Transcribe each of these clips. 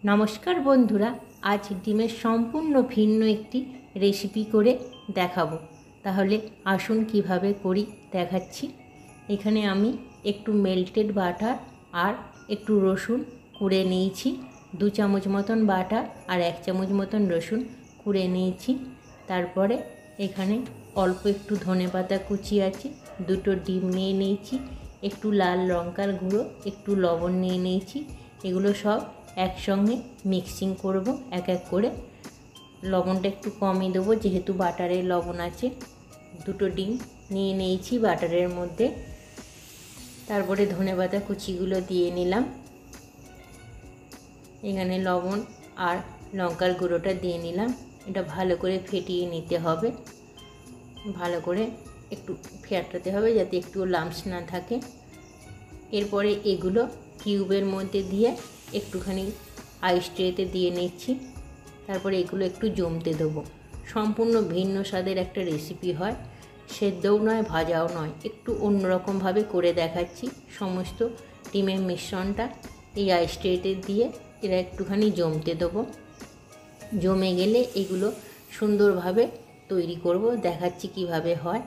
নমস্কার বন্ধুরা, আজ ডিমের সম্পূর্ণ ভিন্ন একটি রেসিপি করে দেখাবো। তাহলে আসুন কিভাবে করি দেখাচ্ছি। এখানে আমি একটু মেল্টেড বাটার আর একটু রসুন কুড়ে নিয়েছি। 2 চামচ মতন বাটার আর 1 চামচ মতন রসুন কুড়ে নিয়েছি। তারপরে এখানে অল্প একটু ধনেপাতা কুচি আছে, 2টো ডিম নিয়ে নিয়েছি, একটু লাল লঙ্কার গুঁড়ো, একটু লবণ নিয়ে নিয়েছি। এগুলো সব একসঙ্গে মিক্সিং করব এক এক করে। লবণটা একটু কমই দেবো যেহেতু বাটারে লবণ আছে। 2টো ডিম নিয়ে নিয়েছি বাটারের মধ্যে। তারপরে ধনেপাতা কুচিগুলো দিয়ে নিলাম। এখানে লবণ আর লঙ্কার গুঁড়োটা দিয়ে নিলাম। এটা ভালো করে ফেটিয়ে নিতে হবে, ভালো করে একটু ফেটাতে হবে যাতে একটু লাম্পস না থাকে। এরপরে এগুলো কিউবের মধ্যে দিয়ে একটুখানি আইস ট্রেতে দিয়ে নিচ্ছি। তারপরে এগুলো একটু জমতে দেবো। সম্পূর্ণ ভিন্ন স্বাদের একটা রেসিপি হয়, সেদ্ধও নয় ভাজাও নয়, একটু অন্যরকমভাবে করে দেখাচ্ছি। সমস্ত ডিমের মিশ্রণটা এই আইস ট্রেতে দিয়ে এরা একটুখানি জমতে দেবো। জমে গেলে এগুলো সুন্দরভাবে তৈরি করব, দেখাচ্ছি কিভাবে হয়।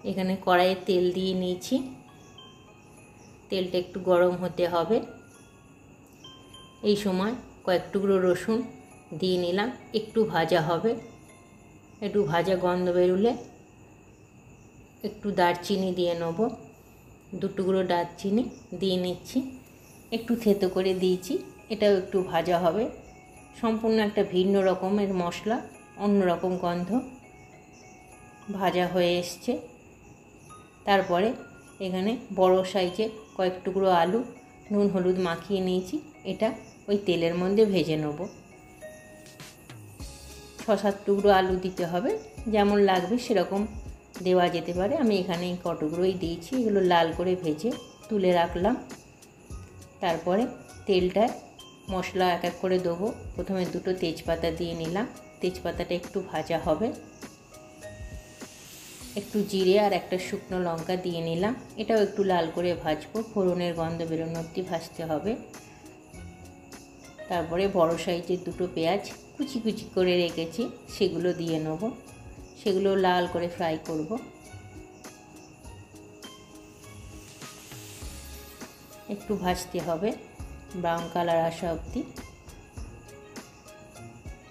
এখানে কড়াইয়ে তেল দিয়ে নিয়েছি, তেলটা একটু গরম হতে হবে। এই সময় কয়েক টুকরো রসুন দিয়ে নিলাম, একটু ভাজা হবে। একটু ভাজা গন্ধ বেরোলে একটু দারচিনি দিয়ে নেব, 2 টুকরো দারচিনি দিয়ে নিচ্ছি। একটু থেতো করে দিয়েছি, এটাও একটু ভাজা হবে। সম্পূর্ণ একটা ভিন্ন রকমের মশলা, অন্যরকম গন্ধ। ভাজা হয়ে এসছে। তারপরে এখানে বড় সাইজে কয়েক টুকরো আলু নুন হলুদ মাখিয়ে নিয়েছি, এটা ওই তেলের মধ্যে ভেজে নেব। 6-7 টুকরো আলু দিতে হবে, যেমন লাগবে সেরকম দেওয়া যেতে পারে। আমি এখানে এই কটুকরোই দিয়েছি। এগুলো লাল করে ভেজে তুলে রাখলাম। তারপরে তেলটায় মশলা এক এক করে দেবো। প্রথমে 2টো তেজপাতা দিয়ে নিলাম, তেজপাতাটা একটু ভাজা হবে। একটু জিরে আর একটা শুকনো লঙ্কা দিয়ে নিলাম, এটাও একটু লাল করে ভাজবো, ফোড়নের গন্ধ বেরোনো অবধি ভাজতে হবে। তারপরে বড় সাইজের 2টো পেঁয়াজ কুচি কুচি করে রেখেছি, সেগুলো দিয়ে নেব। সেগুলো লাল করে ফ্রাই করব। একটু ভাজতে হবে, ব্রাউন কালার আসা অবধি।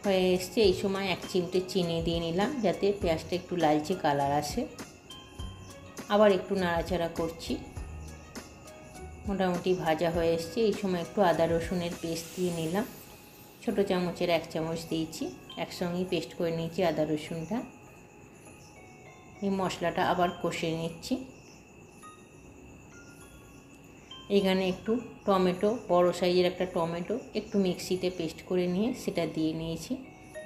হয়ে এসছে। এই সময় 1 চিমটে চিনি দিয়ে নিলাম যাতে পেঁয়াজটা একটু লালচে কালার আসে। আবার একটু নাড়াচাড়া করছি। মোটামুটি ভাজা হয়ে এসছে। এই সময় একটু আদা রসুনের পেস্ট দিয়ে নিলাম, ছোটো চামচের 1 চামচ দিয়েছি। একসঙ্গেই পেস্ট করে নিয়েছি আদা রসুনটা। এই মশলাটা আবার কষে নিচ্ছি। এখানে একটু টমেটো, বড় সাইজের একটা টমেটো একটু মিক্সিতে পেস্ট করে নিয়ে সেটা দিয়ে নিয়েছি।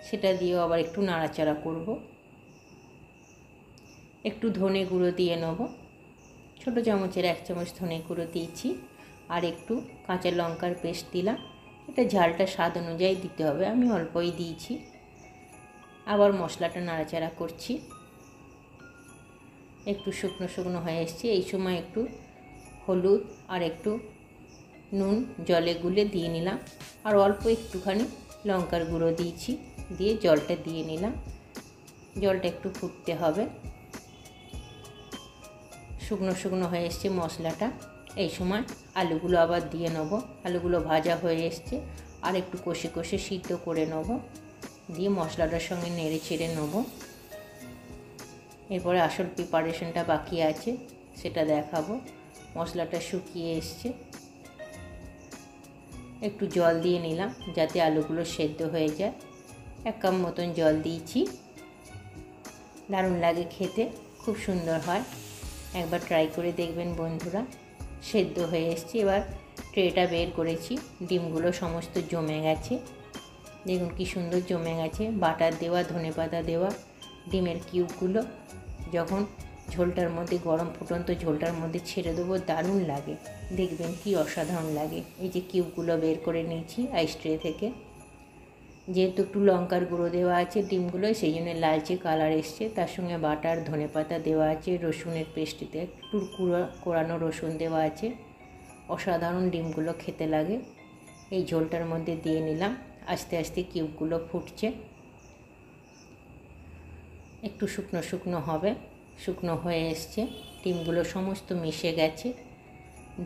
সেটা দিয়েও আবার একটু নাড়াচাড়া করব। একটু ধনে গুঁড়ো দিয়ে নেব, ছোটো চামচের 1 চামচ ধনে গুঁড়ো দিয়েছি। আর একটু কাঁচা লঙ্কার পেস্ট দিলাম। এটা ঝালটা স্বাদ অনুযায়ী দিতে হবে, আমি অল্পই দিয়েছি। আবার মশলাটা নাড়াচাড়া করছি। একটু শুকনো শুকনো হয়ে এসছে। এই সময় একটু হলুদ আর একটু নুন জলে গুলে দিয়ে নিলাম। আর অল্প একটুখানি লঙ্কার গুঁড়ো দিয়েছি, দিয়ে জলটা দিয়ে নিলাম। জলটা একটু ফুটতে হবে। শুকনো শুকনো হয়ে এসছে মশলাটা। এই সময় আলুগুলো আবার দিয়ে নেব। আলুগুলো ভাজা হয়ে এসছে, আর একটু কষে কষে সিদ্ধ করে নেব। দিয়ে মশলাটার সঙ্গে নেড়ে চেড়ে নেব। এরপরে আসল প্রিপারেশনটা বাকি আছে, সেটা দেখাবো। মশলাটা শুকিয়ে এসছে। একটু জল দিয়ে নিলাম যাতে আলুগুলো সেদ্ধ হয়ে যায়। 1 কাপ মতন জল দিয়েছি। দারুণ লাগে খেতে, খুব সুন্দর হয়। একবার ট্রাই করে দেখবেন বন্ধুরা। সেদ্ধ হয়ে এসছে। এবার ট্রেটা বের করেছি, ডিমগুলো সমস্ত জমে গেছে। দেখুন কি সুন্দর জমে গেছে। বাটার দেওয়া, ধনেপাতা দেওয়া ডিমের কিউবগুলো যখন ঝোলটার মধ্যে, গরম ফুটন্ত ঝোলটার মধ্যে ছেড়ে দেবো, দারুণ লাগে। দেখবেন কি অসাধারণ লাগে। এই যে কিউবগুলো বের করে নিয়েছি আইস ট্রে থেকে। যেহেতু একটু লঙ্কার গুঁড়ো দেওয়া আছে ডিমগুলোয়, সেই জন্য লালচে কালার এসছে। তার সঙ্গে বাটার, ধনেপাতা দেওয়া আছে, রসুনের পেস্টিতে একটু কোরানো রসুন দেওয়া আছে। অসাধারণ ডিমগুলো খেতে লাগে। এই ঝোলটার মধ্যে দিয়ে নিলাম। আস্তে আস্তে কিউবগুলো ফুটছে, একটু শুকনো শুকনো হবে। শুকনো হয়ে এসছে, ডিমগুলো সমস্ত মিশে গেছে।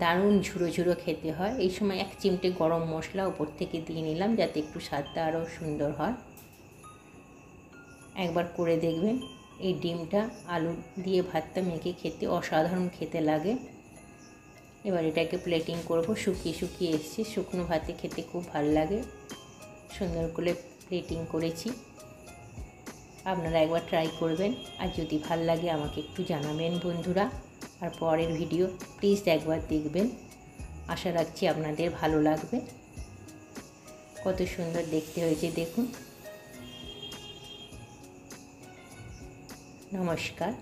দারুণ ঝুড়ো ঝুড়ো খেতে হয়। এই সময় 1 চিমটে গরম মশলা উপর থেকে দিয়ে নিলাম, যাতে একটু স্বাদটা আরও সুন্দর হয়। একবার করে দেখবেন, এই ডিমটা আলু দিয়ে ভাতটা মেখে খেতে অসাধারণ খেতে লাগে। এবার এটাকে প্লেটিং করব। শুকিয়ে শুকিয়ে এসছে, শুকনো ভাতে খেতে খুব ভালো লাগে। সুন্দর করে প্লেটিং করেছি। আপনারা একবার ট্রাই করবেন, আর যদি ভাল লাগে আমাকে একটু জানাবেন বন্ধুরা। আর পরের ভিডিও প্লিজ একবার দেখবেন। আশা রাখছি আপনাদের ভালো লাগবে। কত সুন্দর দেখতে হয়েছে দেখুন। নমস্কার।